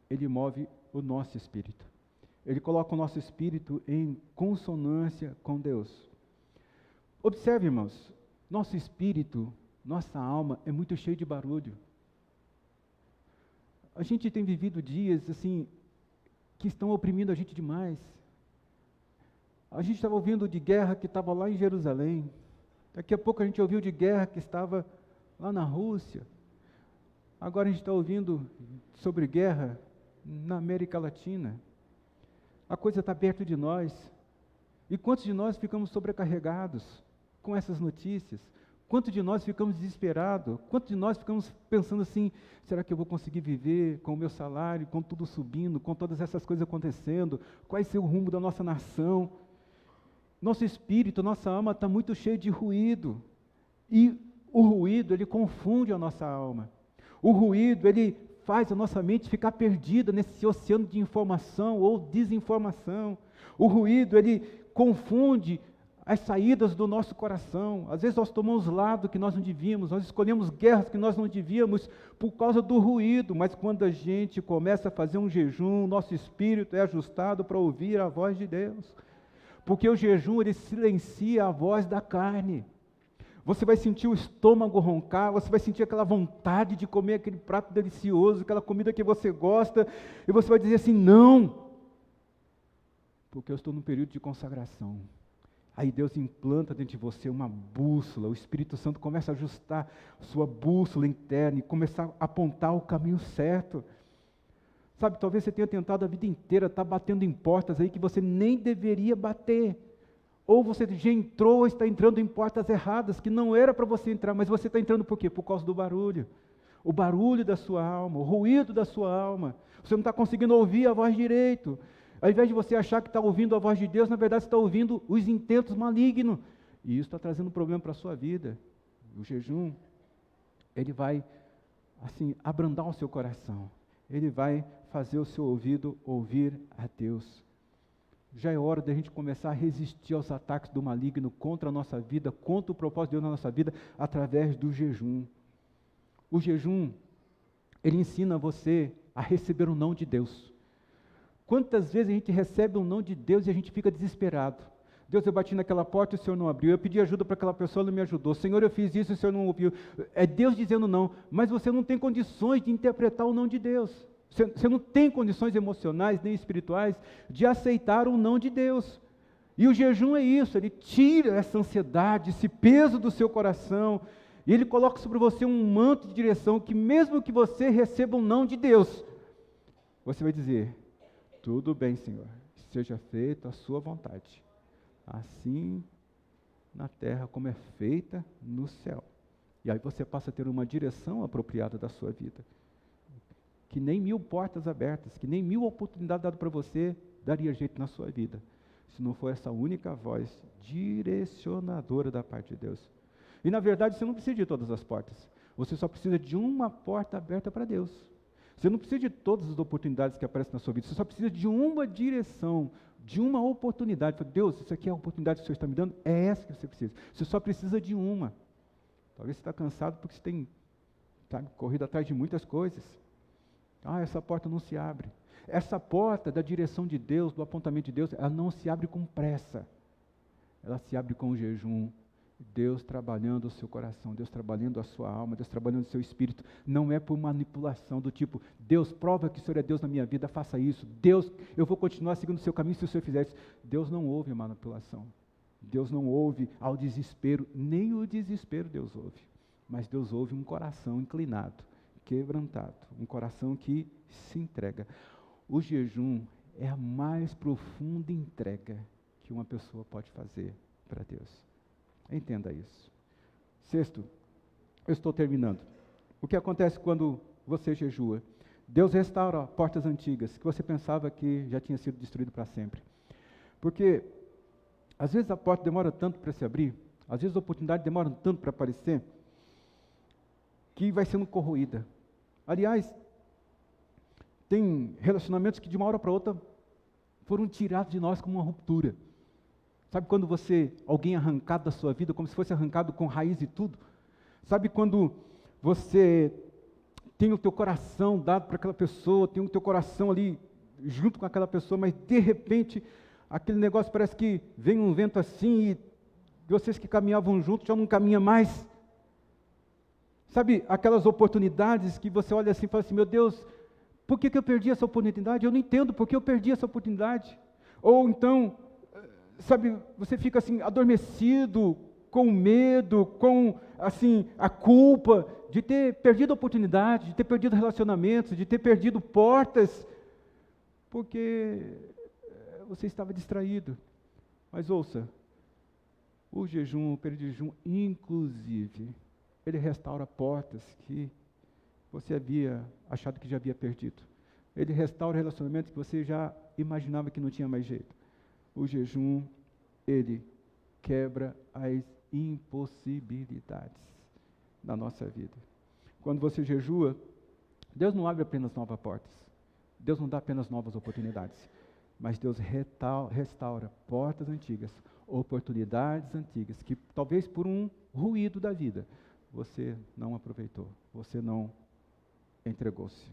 ele move o nosso espírito. Ele coloca o nosso espírito em consonância com Deus. Observe, irmãos, nosso espírito, nossa alma é muito cheio de barulho. A gente tem vivido dias, assim, que estão oprimindo a gente demais. A gente estava ouvindo de guerra que estava lá em Jerusalém. Daqui a pouco a gente ouviu de guerra que estava lá na Rússia. Agora a gente está ouvindo sobre guerra na América Latina. A coisa está perto de nós. E quantos de nós ficamos sobrecarregados com essas notícias? Quantos de nós ficamos desesperados? Quantos de nós ficamos pensando assim, será que eu vou conseguir viver com o meu salário, com tudo subindo, com todas essas coisas acontecendo? Qual vai ser o rumo da nossa nação? Nosso espírito, nossa alma está muito cheio de ruído. E o ruído, ele confunde a nossa alma. O ruído, ele faz a nossa mente ficar perdida nesse oceano de informação ou desinformação. O ruído, ele confunde as saídas do nosso coração. Às vezes nós tomamos lado que nós não devíamos, nós escolhemos guerras que nós não devíamos por causa do ruído, mas quando a gente começa a fazer um jejum, nosso espírito é ajustado para ouvir a voz de Deus. Porque o jejum, ele silencia a voz da carne. Você vai sentir o estômago roncar, você vai sentir aquela vontade de comer aquele prato delicioso, aquela comida que você gosta, e você vai dizer assim, não, porque eu estou num período de consagração. Aí Deus implanta dentro de você uma bússola, o Espírito Santo começa a ajustar sua bússola interna e começar a apontar o caminho certo. Sabe, talvez você tenha tentado a vida inteira, está batendo em portas aí que você nem deveria bater. Ou você já entrou ou está entrando em portas erradas, que não era para você entrar, mas você está entrando por quê? Por causa do barulho. O barulho da sua alma, o ruído da sua alma. Você não está conseguindo ouvir a voz direito. Ao invés de você achar que está ouvindo a voz de Deus, na verdade você está ouvindo os intentos malignos. E isso está trazendo um problema para a sua vida. O jejum, ele vai, assim, abrandar o seu coração. Ele vai fazer o seu ouvido ouvir a Deus. Já é hora da gente começar a resistir aos ataques do maligno contra a nossa vida, contra o propósito de Deus na nossa vida, através do jejum. O jejum, ele ensina você a receber o não de Deus. Quantas vezes a gente recebe um não de Deus e a gente fica desesperado? Deus, eu bati naquela porta e o Senhor não abriu. Eu pedi ajuda para aquela pessoa, ela não me ajudou. Senhor, eu fiz isso e o Senhor não ouviu. É Deus dizendo não, mas você não tem condições de interpretar o não de Deus. Você não tem condições emocionais nem espirituais de aceitar o não de Deus. E o jejum é isso, ele tira essa ansiedade, esse peso do seu coração, e ele coloca sobre você um manto de direção, que mesmo que você receba um não de Deus, você vai dizer, tudo bem, Senhor, seja feita a sua vontade, assim na terra como é feita no céu. E aí você passa a ter uma direção apropriada da sua vida. Que nem 1000 portas abertas, que nem 1000 oportunidades dadas para você, daria jeito na sua vida, se não for essa única voz direcionadora da parte de Deus. E na verdade você não precisa de todas as portas, você só precisa de uma porta aberta para Deus. Você não precisa de todas as oportunidades que aparecem na sua vida, você só precisa de uma direção, de uma oportunidade. Deus, isso aqui é a oportunidade que o Senhor está me dando, é essa que você precisa. Você só precisa de uma. Talvez você está cansado porque você tem, sabe, corrido atrás de muitas coisas. Essa porta não se abre. Essa porta da direção de Deus, do apontamento de Deus, ela não se abre com pressa. Ela se abre com o jejum. Deus trabalhando o seu coração, Deus trabalhando a sua alma, Deus trabalhando o seu espírito. Não é por manipulação do tipo, Deus, prova que o Senhor é Deus na minha vida, faça isso. Deus, eu vou continuar seguindo o seu caminho se o Senhor fizer isso. Deus não ouve a manipulação. Deus não ouve ao desespero, nem o desespero Deus ouve. Mas Deus ouve um coração inclinado, quebrantado, um coração que se entrega. O jejum é a mais profunda entrega que uma pessoa pode fazer para Deus. Entenda isso. Sexto, eu estou terminando. O que acontece quando você jejua? Deus restaura portas antigas que você pensava que já tinha sido destruído para sempre. Porque às vezes a porta demora tanto para se abrir, às vezes a oportunidade demora tanto para aparecer, que vai sendo corroída. Aliás, tem relacionamentos que de uma hora para outra foram tirados de nós como uma ruptura. Sabe quando alguém é arrancado da sua vida, como se fosse arrancado com raiz e tudo? Sabe quando você tem o teu coração dado para aquela pessoa, tem o teu coração ali junto com aquela pessoa, mas de repente aquele negócio parece que vem um vento assim e vocês que caminhavam juntos já não caminham mais. Sabe aquelas oportunidades que você olha assim e fala assim, meu Deus, por que eu perdi essa oportunidade? Eu não entendo por que eu perdi essa oportunidade. Ou então, sabe, você fica assim, adormecido, com medo, com, assim, a culpa de ter perdido a oportunidade, de ter perdido relacionamentos, de ter perdido portas, porque você estava distraído. Mas ouça, o jejum, o período de jejum, inclusive, ele restaura portas que você havia achado que já havia perdido. Ele restaura relacionamentos que você já imaginava que não tinha mais jeito. O jejum, ele quebra as impossibilidades da nossa vida. Quando você jejua, Deus não abre apenas novas portas. Deus não dá apenas novas oportunidades. Mas Deus restaura portas antigas, oportunidades antigas, que talvez por um ruído da vida, você não aproveitou, você não entregou-se.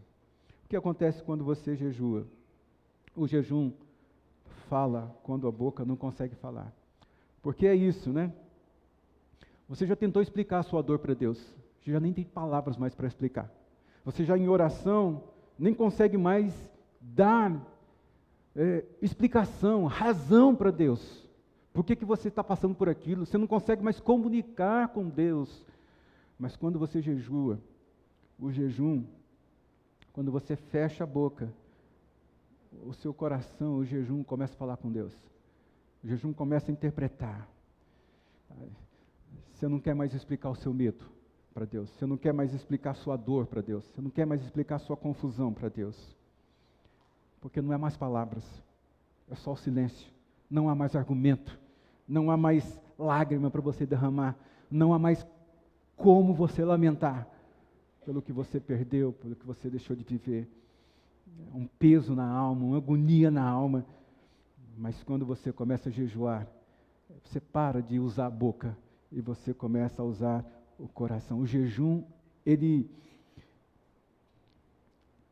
O que acontece quando você jejua? O jejum fala quando a boca não consegue falar. Porque é isso, né? Você já tentou explicar a sua dor para Deus, você já nem tem palavras mais para explicar. Você já em oração nem consegue mais dar explicação, razão para Deus. Por que você está passando por aquilo? Você não consegue mais comunicar com Deus. Mas quando você jejua, o jejum, quando você fecha a boca, o seu coração, o jejum começa a falar com Deus. O jejum começa a interpretar. Você não quer mais explicar o seu medo para Deus. Você não quer mais explicar a sua dor para Deus. Você não quer mais explicar a sua confusão para Deus. Porque não é mais palavras. É só o silêncio. Não há mais argumento. Não há mais lágrima para você derramar. Não há mais como você lamentar pelo que você perdeu, pelo que você deixou de viver. Um peso na alma, uma agonia na alma. Mas quando você começa a jejuar, você para de usar a boca e você começa a usar o coração. O jejum, ele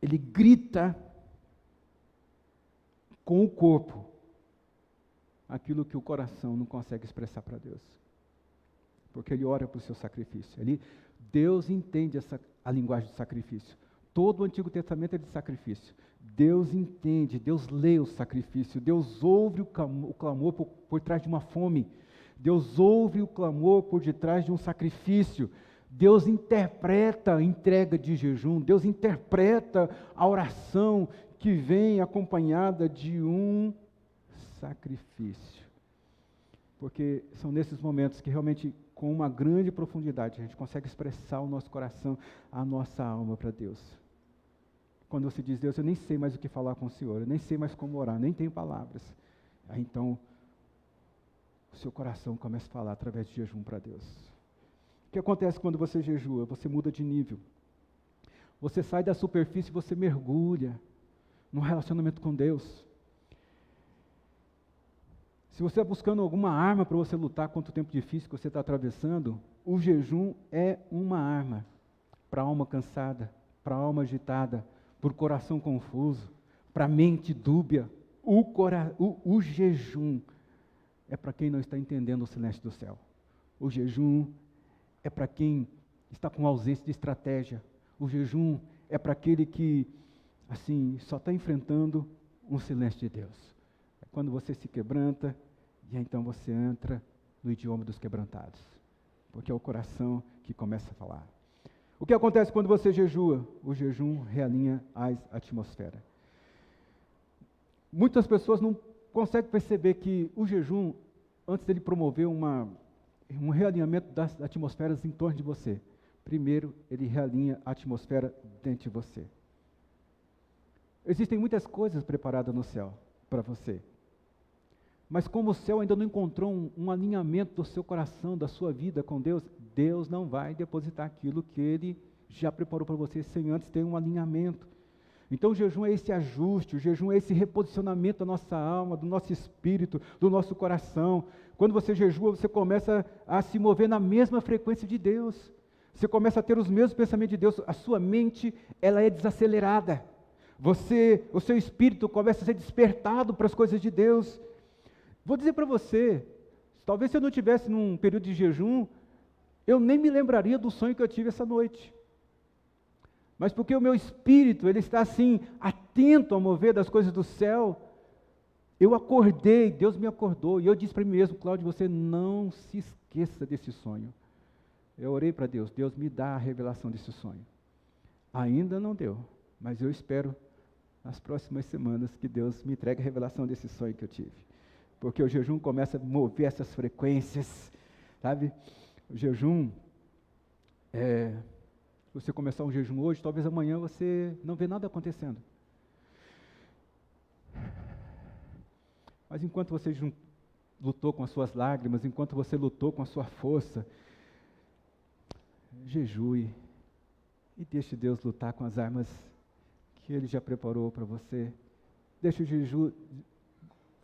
grita com o corpo aquilo que o coração não consegue expressar para Deus. Porque ele ora para o seu sacrifício. Deus entende a linguagem do sacrifício. Todo o Antigo Testamento é de sacrifício. Deus entende, Deus lê o sacrifício, Deus ouve o clamor por trás de uma fome. Deus ouve o clamor por detrás de um sacrifício. Deus interpreta a entrega de jejum. Deus interpreta a oração que vem acompanhada de um sacrifício. Porque são nesses momentos que realmente, com uma grande profundidade, a gente consegue expressar o nosso coração, a nossa alma para Deus. Quando você diz, Deus, eu nem sei mais o que falar com o Senhor, eu nem sei mais como orar, nem tenho palavras. Aí então, o seu coração começa a falar através de jejum para Deus. O que acontece quando você jejua? Você muda de nível. Você sai da superfície e você mergulha num relacionamento com Deus. Se você está buscando alguma arma para você lutar contra o tempo difícil que você está atravessando, o jejum é uma arma para a alma cansada, para a alma agitada, para o coração confuso, para a mente dúbia. O jejum é para quem não está entendendo o silêncio do céu. O jejum é para quem está com ausência de estratégia. O jejum é para aquele que, assim, só está enfrentando um silêncio de Deus. É quando você se quebranta, e então você entra no idioma dos quebrantados. Porque é o coração que começa a falar. O que acontece quando você jejua? O jejum realinha as atmosferas. Muitas pessoas não conseguem perceber que o jejum, antes dele promover um realinhamento das atmosferas em torno de você, primeiro ele realinha a atmosfera dentro de você. Existem muitas coisas preparadas no céu para você. Mas como o céu ainda não encontrou um alinhamento do seu coração, da sua vida com Deus, Deus não vai depositar aquilo que Ele já preparou para você sem antes ter um alinhamento. Então o jejum é esse ajuste, o jejum é esse reposicionamento da nossa alma, do nosso espírito, do nosso coração. Quando você jejua, você começa a se mover na mesma frequência de Deus. Você começa a ter os mesmos pensamentos de Deus. A sua mente, ela é desacelerada. O seu espírito começa a ser despertado para as coisas de Deus. Vou dizer para você, talvez se eu não estivesse num período de jejum, eu nem me lembraria do sonho que eu tive essa noite. Mas porque o meu espírito, ele está assim, atento ao mover das coisas do céu, eu acordei, Deus me acordou, e eu disse para mim mesmo, Cláudio, você não se esqueça desse sonho. Eu orei para Deus, Deus me dá a revelação desse sonho. Ainda não deu, mas eu espero nas próximas semanas que Deus me entregue a revelação desse sonho que eu tive. Porque o jejum começa a mover essas frequências, sabe? O jejum, se você começar um jejum hoje, talvez amanhã você não vê nada acontecendo. Mas enquanto você lutou com as suas lágrimas, enquanto você lutou com a sua força, jejue e deixe Deus lutar com as armas que Ele já preparou para você. Deixa o jejum,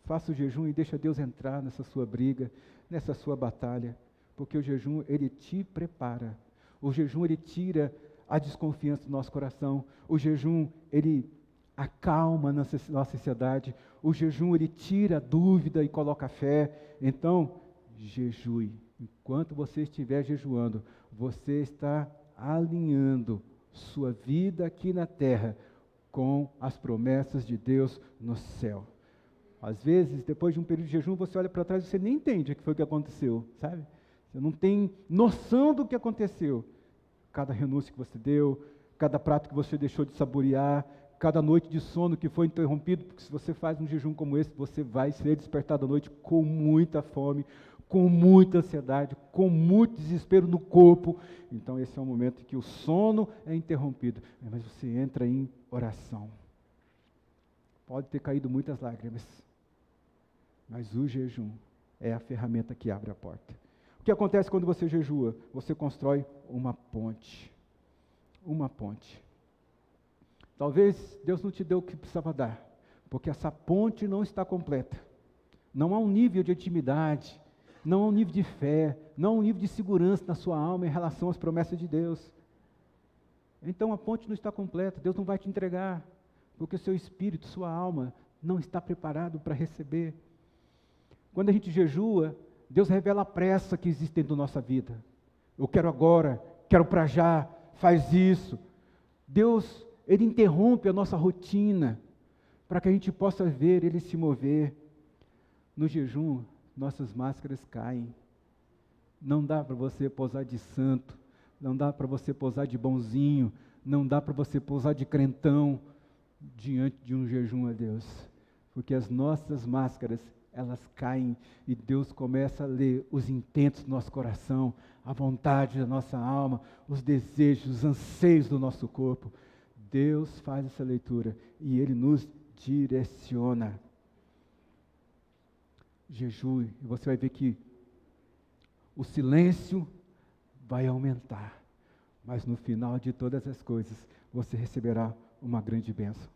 faça o jejum e deixa Deus entrar nessa sua briga, nessa sua batalha, porque o jejum, ele te prepara. O jejum, ele tira a desconfiança do nosso coração. O jejum, ele acalma a nossa ansiedade. O jejum, ele tira a dúvida e coloca a fé. Então, jejue. Enquanto você estiver jejuando, você está alinhando sua vida aqui na terra com as promessas de Deus no céu. Às vezes, depois de um período de jejum, você olha para trás e você nem entende o que foi que aconteceu, sabe? Você não tem noção do que aconteceu. Cada renúncia que você deu, cada prato que você deixou de saborear, cada noite de sono que foi interrompido, porque se você faz um jejum como esse, você vai ser despertado à noite com muita fome, com muita ansiedade, com muito desespero no corpo. Então esse é o momento em que o sono é interrompido, mas você entra em oração. Pode ter caído muitas lágrimas, mas o jejum é a ferramenta que abre a porta. O que acontece quando você jejua? Você constrói uma ponte. Uma ponte. Talvez Deus não te deu o que precisava dar, porque essa ponte não está completa. Não há um nível de intimidade, não há um nível de fé, não há um nível de segurança na sua alma em relação às promessas de Deus. Então a ponte não está completa, Deus não vai te entregar, porque o seu espírito, sua alma, não está preparado para receber. Quando a gente jejua, Deus revela a pressa que existe dentro da nossa vida. Eu quero agora, quero para já, faz isso. Deus, Ele interrompe a nossa rotina, para que a gente possa ver Ele se mover. No jejum, nossas máscaras caem. Não dá para você posar de santo, não dá para você posar de bonzinho, não dá para você posar de crentão, diante de um jejum a Deus. Porque as nossas máscaras, elas caem e Deus começa a ler os intentos do nosso coração, a vontade da nossa alma, os desejos, os anseios do nosso corpo. Deus faz essa leitura e Ele nos direciona. Jejue e você vai ver que o silêncio vai aumentar, mas no final de todas as coisas, você receberá uma grande bênção.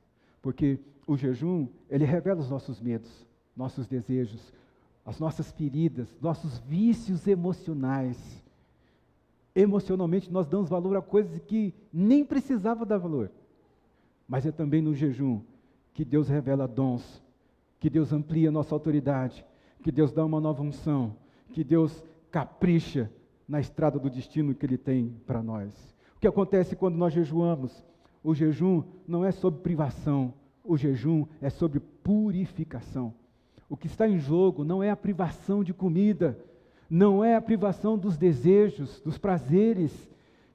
Porque o jejum, ele revela os nossos medos, nossos desejos, as nossas feridas, nossos vícios emocionais. Emocionalmente nós damos valor a coisas que nem precisava dar valor. Mas é também no jejum que Deus revela dons, que Deus amplia a nossa autoridade, que Deus dá uma nova unção, que Deus capricha na estrada do destino que Ele tem para nós. O que acontece quando nós jejuamos? O jejum não é sobre privação, o jejum é sobre purificação. O que está em jogo não é a privação de comida, não é a privação dos desejos, dos prazeres,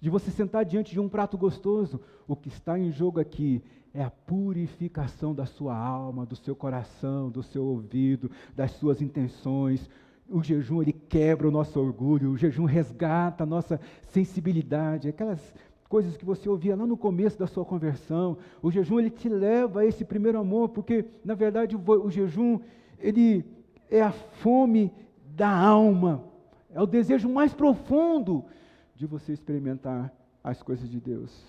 de você sentar diante de um prato gostoso. O que está em jogo aqui é a purificação da sua alma, do seu coração, do seu ouvido, das suas intenções. O jejum, ele quebra o nosso orgulho, o jejum resgata a nossa sensibilidade, aquelas coisas que você ouvia lá no começo da sua conversão. O jejum, ele te leva a esse primeiro amor, porque, na verdade, o jejum, ele é a fome da alma, é o desejo mais profundo de você experimentar as coisas de Deus.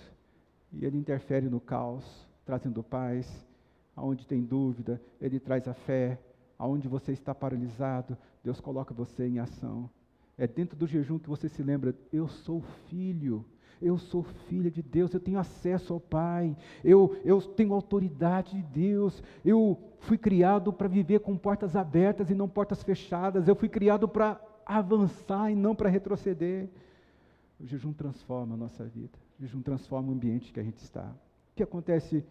E ele interfere no caos, trazendo paz. Aonde tem dúvida, ele traz a fé. Aonde você está paralisado, Deus coloca você em ação. É dentro do jejum que você se lembra: eu sou filho, eu sou filha de Deus, eu tenho acesso ao Pai, eu tenho autoridade de Deus, eu fui criado para viver com portas abertas e não portas fechadas, eu fui criado para avançar e não para retroceder. O jejum transforma a nossa vida, o jejum transforma o ambiente que a gente está. O que acontece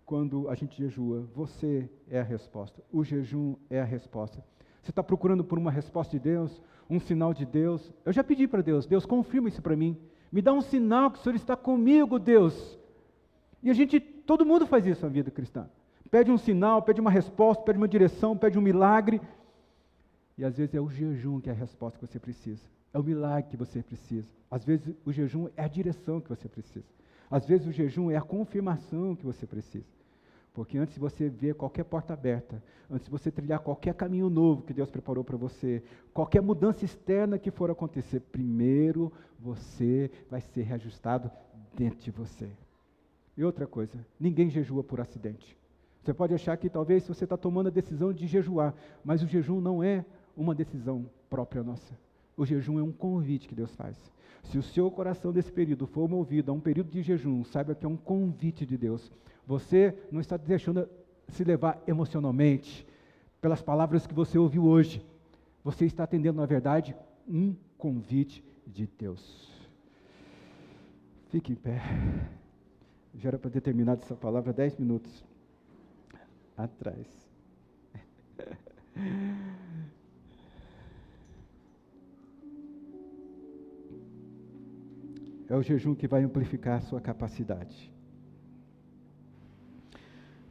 quando a gente jejua? Você é a resposta, o jejum é a resposta. Você está procurando por uma resposta de Deus, um sinal de Deus? Eu já pedi para Deus: Deus, confirma isso para mim, me dá um sinal que o Senhor está comigo, Deus. E a gente Todo mundo faz isso na vida cristã. Pede um sinal, pede uma resposta, pede uma direção, pede um milagre. E às vezes é o jejum que é a resposta que você precisa. É o milagre que você precisa. Às vezes o jejum é a direção que você precisa. Às vezes o jejum é a confirmação que você precisa. Porque antes de você ver qualquer porta aberta, antes de você trilhar qualquer caminho novo que Deus preparou para você, qualquer mudança externa que for acontecer, primeiro você vai ser reajustado dentro de você. E outra coisa, ninguém jejua por acidente. Você pode achar que talvez você está tomando a decisão de jejuar, mas o jejum não é uma decisão própria nossa. O jejum é um convite que Deus faz. Se o seu coração desse período for movido a um período de jejum, saiba que é um convite de Deus. Você não está deixando se levar emocionalmente pelas palavras que você ouviu hoje. Você está atendendo, na verdade, um convite de Deus. Fique em pé. Já era para ter terminado essa palavra 10 minutos atrás. É o jejum que vai amplificar a sua capacidade.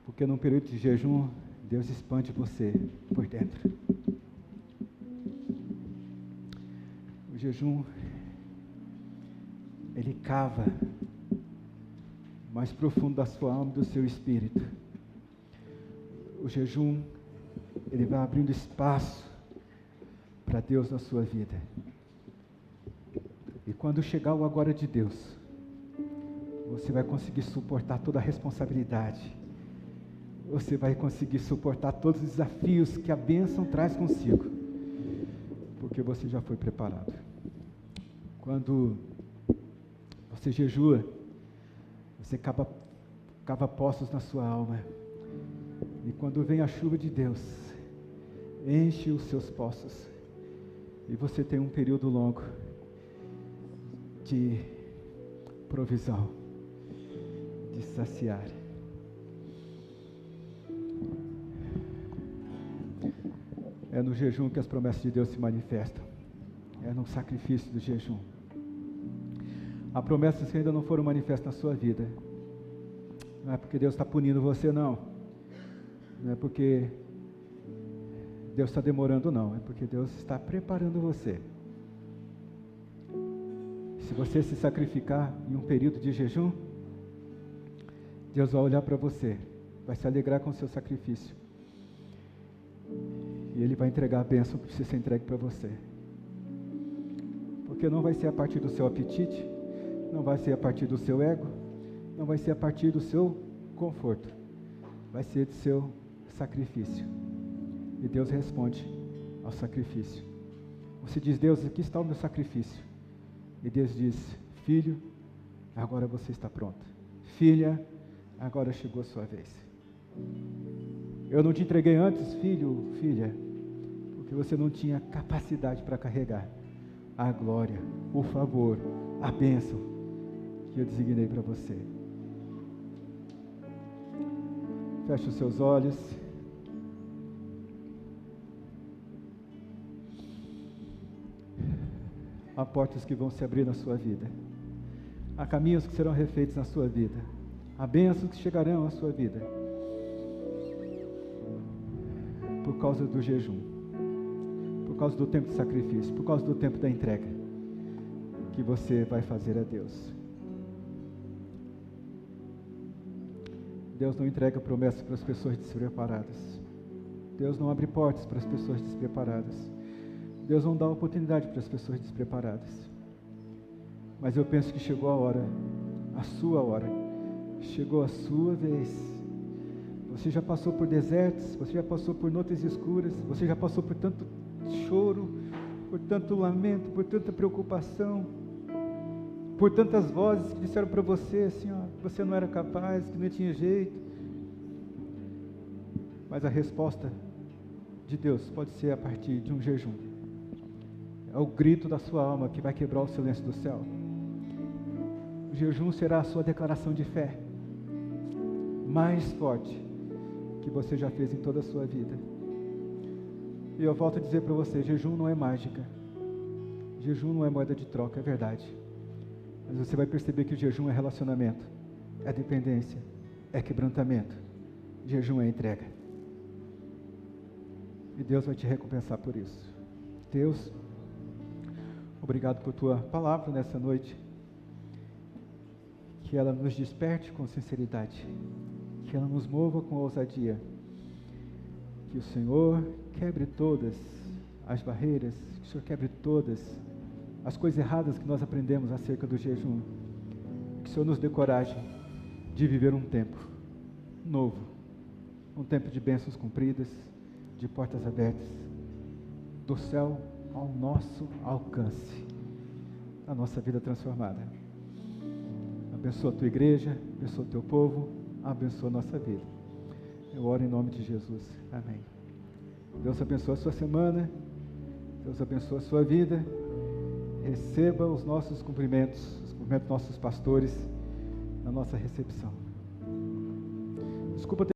Porque num período de jejum, Deus expande você por dentro. O jejum, ele cava mais profundo da sua alma e do seu espírito. O jejum, ele vai abrindo espaço para Deus na sua vida. E quando chegar o agora de Deus, você vai conseguir suportar toda a responsabilidade. Você vai conseguir suportar todos os desafios que a bênção traz consigo. Porque você já foi preparado. Quando você jejua, você cava poços na sua alma. E quando vem a chuva de Deus, enche os seus poços. E você tem um período longo de provisão, de saciar. É no jejum que as promessas de Deus se manifestam. É no sacrifício do jejum. Há promessas que ainda não foram manifestas na sua vida. Não é porque Deus está punindo você, não. Não é porque Deus está demorando, não. É porque Deus está preparando você. Se você se sacrificar em um período de jejum, Deus vai olhar para você, vai se alegrar com o seu sacrifício. E Ele vai entregar a bênção que precisa ser entregue para você. Porque não vai ser a partir do seu apetite, não vai ser a partir do seu ego, não vai ser a partir do seu conforto. Vai ser do seu sacrifício. E Deus responde ao sacrifício. Você diz: Deus, aqui está o meu sacrifício. E Deus diz: filho, agora você está pronto. Filha, agora chegou a sua vez. Eu não te entreguei antes, filho, filha, porque você não tinha capacidade para carregar a glória, o favor, a bênção que eu designei para você. Feche os seus olhos. Há portas que vão se abrir na sua vida. Há caminhos que serão refeitos na sua vida. Há bênçãos que chegarão à sua vida. Por causa do jejum. Por causa do tempo de sacrifício. Por causa do tempo da entrega. Que você vai fazer a Deus. Deus não entrega promessas para as pessoas despreparadas. Deus não abre portas para as pessoas despreparadas. Deus não dá oportunidade para as pessoas despreparadas. Mas eu penso que chegou a hora, a sua hora, chegou a sua vez. Você já passou por desertos, você já passou por noites escuras, você já passou por tanto choro, por tanto lamento, por tanta preocupação, por tantas vozes que disseram para você assim, ó, que você não era capaz, que não tinha jeito. Mas a resposta de Deus pode ser a partir de um jejum. É o grito da sua alma que vai quebrar o silêncio do céu. O jejum será a sua declaração de fé mais forte que você já fez em toda a sua vida. E eu volto a dizer para você, jejum não é mágica. Jejum não é moeda de troca, é verdade. Mas você vai perceber que o jejum é relacionamento, é dependência, é quebrantamento, jejum é entrega. E Deus vai te recompensar por isso. Deus, obrigado por tua palavra nessa noite. Que ela nos desperte com sinceridade, que ela nos mova com ousadia, que o Senhor quebre todas as barreiras, que o Senhor quebre todas as coisas erradas que nós aprendemos acerca do jejum, que o Senhor nos dê coragem de viver um tempo novo, um tempo de bênçãos cumpridas, de portas abertas, do céu ao nosso alcance, a nossa vida transformada. Abençoa a tua igreja, abençoa o teu povo, abençoa a nossa vida. Eu oro em nome de Jesus. Amém. Deus abençoe a sua semana, Deus abençoe a sua vida. Receba os nossos cumprimentos, os cumprimentos dos nossos pastores na nossa recepção. Desculpa ter